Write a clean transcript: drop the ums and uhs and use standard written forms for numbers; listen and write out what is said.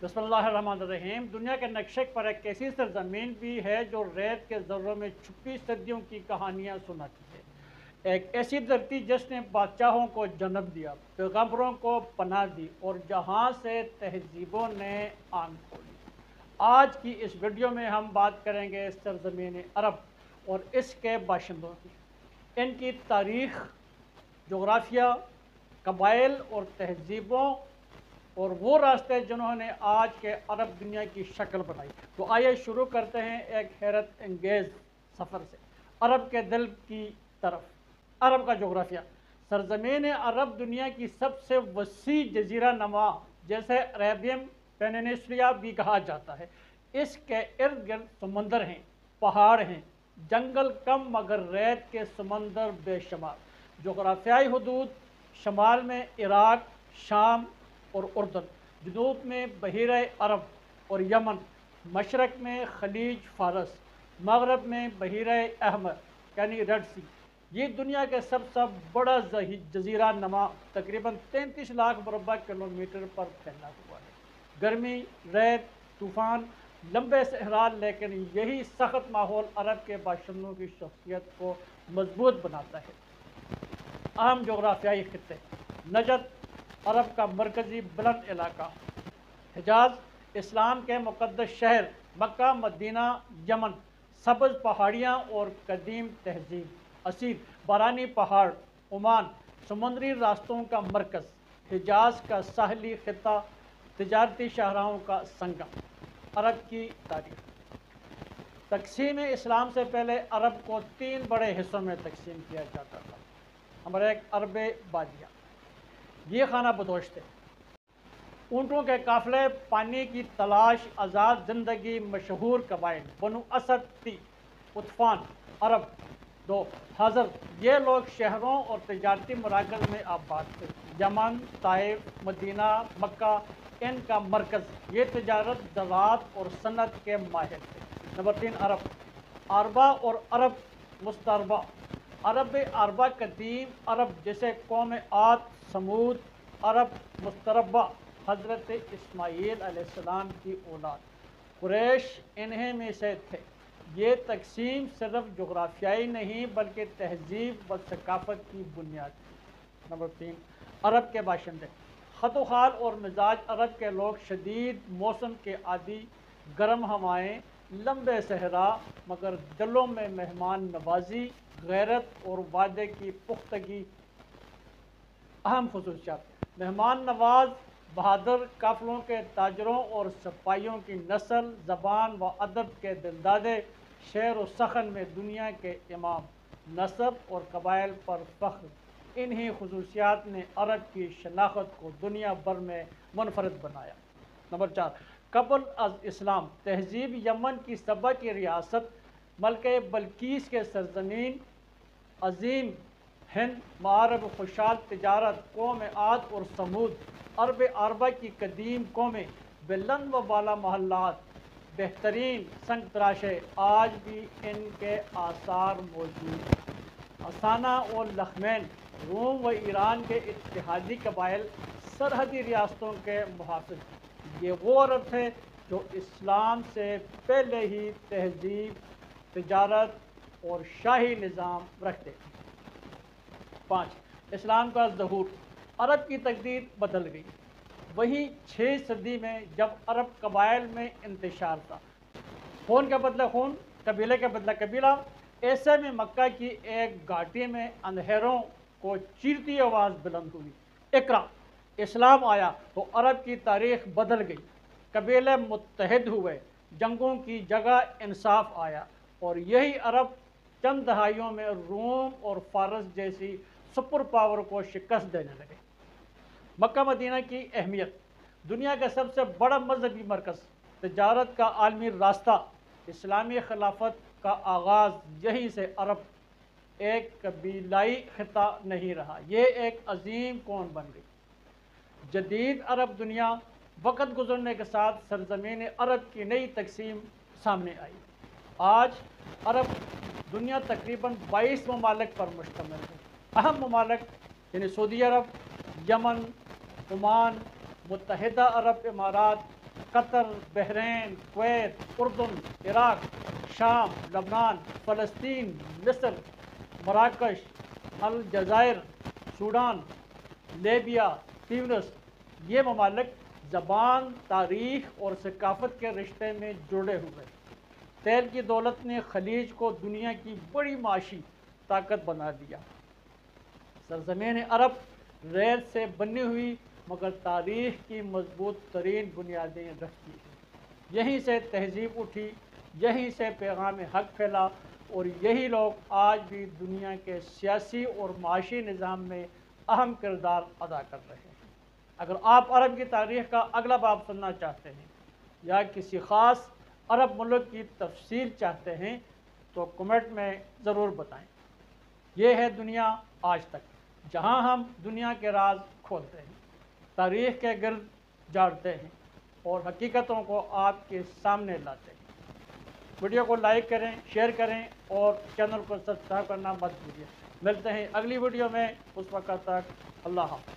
بسم اللہ الرحمن الرحیم۔ دنیا کے نقشے پر ایک ایسی سرزمین بھی ہے جو ریت کے ذروں میں چھپی صدیوں کی کہانیاں سناتی ہے۔ ایک ایسی دھرتی جس نے بادشاہوں کو جنم دیا، پیغمبروں کو پناہ دی اور جہاں سے تہذیبوں نے آنکھ کھولی۔ آج کی اس ویڈیو میں ہم بات کریں گے سرزمین عرب اور اس کے باشندوں کی، ان کی تاریخ، جغرافیہ، قبائل اور تہذیبوں اور وہ راستے جنہوں نے آج کے عرب دنیا کی شکل بنائی۔ تو آئیے شروع کرتے ہیں ایک حیرت انگیز سفر سے، عرب کے دل کی طرف۔ عرب کا جغرافیہ۔ سرزمین عرب دنیا کی سب سے وسیع جزیرہ نما جیسے عربیم پینینسولیا بھی کہا جاتا ہے۔ اس کے ارد گرد سمندر ہیں، پہاڑ ہیں، جنگل کم مگر ریت کے سمندر بے شمار۔ جغرافیائی حدود: شمال میں عراق، شام اور اردن، جنوب میں بحیرہ عرب اور یمن، مشرق میں خلیج فارس، مغرب میں بحیرہ احمر یعنی ریڈ سی۔ یہ دنیا کے سب سے بڑا جزیرہ نما تقریباً 33 لاکھ مربع کلومیٹر پر پھیلا ہوا ہے۔ گرمی، ریت، طوفان، لمبے صحرا، لیکن یہی سخت ماحول عرب کے باشندوں کی شخصیت کو مضبوط بناتا ہے۔ اہم جغرافیائی خطے: نجد عرب کا مرکزی بلند علاقہ، حجاز اسلام کے مقدس شہر، مکہ مدینہ یمن، سبز پہاڑیاں اور قدیم تہذیب، اسیر بارانی پہاڑ، عمان سمندری راستوں کا مرکز، حجاز کا ساحلی خطہ تجارتی شاہراہوں کا سنگم۔ عرب کی تاریخ۔ تقسیم اسلام سے پہلے عرب کو 3 بڑے حصوں میں تقسیم کیا جاتا تھا۔ نمبر 1، عرب بادیہ، یہ خانہ بدوش تھے، اونٹوں کے قافلے، پانی کی تلاش، آزاد زندگی، مشہور قبائل: بنو اسد تی، اطفان عرب 2، حضر، یہ لوگ شہروں اور تجارتی مراکز میں آباد تھے، یمن، طائف، مدینہ، مکہ ان کا مرکز، یہ تجارت، زراعت اور صنعت کے ماہر تھے۔ نمبر 3، عرب عربہ اور عرب مستعربہ۔ عرب عربہ قدیم عرب جیسے قوم عاد، سمود، عرب مستعربہ حضرت اسماعیل علیہ السلام کی اولاد، قریش انہیں میں سے تھے۔ یہ تقسیم صرف جغرافیائی نہیں بلکہ تہذیب و ثقافت کی بنیاد تھی۔ نمبر 3، عرب کے باشندے۔ خط و خال اور مزاج: عرب کے لوگ شدید موسم کے عادی، گرم ہوائیں، لمبے صحرا، مگر دلوں میں مہمان نوازی، غیرت اور وعدے کی پختگی۔ اہم خصوصیات: مہمان نواز، بہادر، قافلوں کے تاجروں اور سپاہیوں کی نسل، زبان و ادب کے دلدادے، شعر و سخن میں دنیا کے امام، نسب اور قبائل پر فخر۔ انہی خصوصیات نے عرب کی شناخت کو دنیا بھر میں منفرد بنایا۔ نمبر 4، قبل از اسلام تہذیب۔ یمن کی سبا کی ریاست، ملکہ بلقیس کے سرزمین، عظیم ہند، معارب خوشحال تجارت، قوم عاد اور سمود، عرب عربہ کی قدیم قومیں، بلند و بالا محلات، بہترین سنگ تراشے، آج بھی ان کے آثار موجود ہیں۔ ہسانہ اور لخمین، روم و ایران کے اتحادی قبائل، سرحدی ریاستوں کے محافظ۔ یہ وہ عرب تھے جو اسلام سے پہلے ہی تہذیب، تجارت اور شاہی نظام رکھتے تھے۔ 5، اسلام کا ظہور۔ عرب کی تقدیر بدل گئی۔ وہی 6 صدی میں جب عرب قبائل میں انتشار تھا، خون کے بدلے خون، قبیلے کے بدلے قبیلہ، ایسے میں مکہ کی ایک گھاٹی میں اندھیروں کو چیرتی آواز بلند ہوئی، اقرا! اسلام آیا تو عرب کی تاریخ بدل گئی۔ قبیلے متحد ہوئے، جنگوں کی جگہ انصاف آیا، اور یہی عرب چند دہائیوں میں روم اور فارس جیسی سپر پاور کو شکست دینے لگے۔ مکہ مدینہ کی اہمیت۔ دنیا کا سب سے بڑا مذہبی مرکز، تجارت کا عالمی راستہ، اسلامی خلافت کا آغاز یہیں سے۔ عرب ایک قبیلائی خطہ نہیں رہا، یہ ایک عظیم قوم بن گئی۔ جدید عرب دنیا۔ وقت گزرنے کے ساتھ سرزمین عرب کی نئی تقسیم سامنے آئی۔ آج عرب دنیا تقریباً 22 ممالک پر مشتمل ہے۔ اہم ممالک یعنی سعودی عرب، یمن، عمان، متحدہ عرب امارات، قطر، بحرین، کویت، اردن، عراق، شام، لبنان، فلسطین، مصر، مراکش، الجزائر، سوڈان، لیبیا، تیونس، یہ ممالک زبان، تاریخ اور ثقافت کے رشتے میں جڑے ہوئے۔ تیل کی دولت نے خلیج کو دنیا کی بڑی معاشی طاقت بنا دیا۔ سرزمین عرب ریت سے بنی ہوئی مگر تاریخ کی مضبوط ترین بنیادیں رکھتی ہے۔ یہیں سے تہذیب اٹھی، یہیں سے پیغام حق پھیلا، اور یہی لوگ آج بھی دنیا کے سیاسی اور معاشی نظام میں اہم کردار ادا کر رہے ہیں۔ اگر آپ عرب کی تاریخ کا اگلا باب سننا چاہتے ہیں یا کسی خاص عرب ملک کی تفصیل چاہتے ہیں تو کمنٹ میں ضرور بتائیں۔ یہ ہے دنیا آج تک، جہاں ہم دنیا کے راز کھولتے ہیں، تاریخ کے گرد جاڑتے ہیں اور حقیقتوں کو آپ کے سامنے لاتے ہیں۔ ویڈیو کو لائک کریں، شیئر کریں اور چینل کو سبسکرائب کرنا مت بھولیے۔ ملتے ہیں اگلی ویڈیو میں، اس وقت تک اللہ حافظ۔